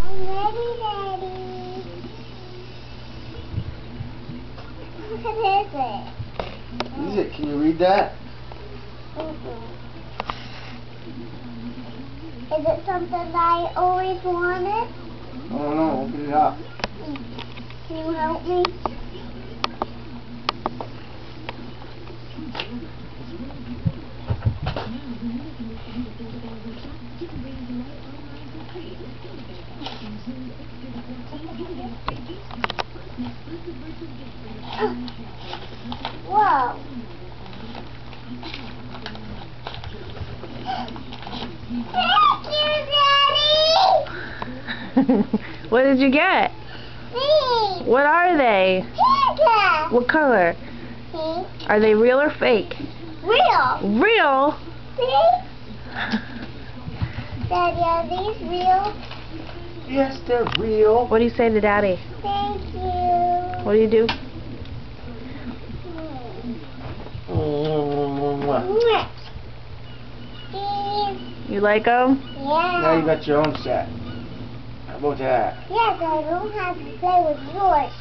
I'm ready, Daddy. What is it? What is it? Can you read that? Is it something that I always wanted? I don't know. Open it up. Can you help me? Whoa. Thank you, Daddy! What did you get? Pink. What are they? Pink. What color? Pink. Are they real or fake? Real. Real? See? Daddy, are these real? Yes, they're real. What do you say to Daddy? Thank you. What do you do? Mwah. Steve. You like them? Yeah. Now you got your own set. How about that? Yes, I don't have to play with yours.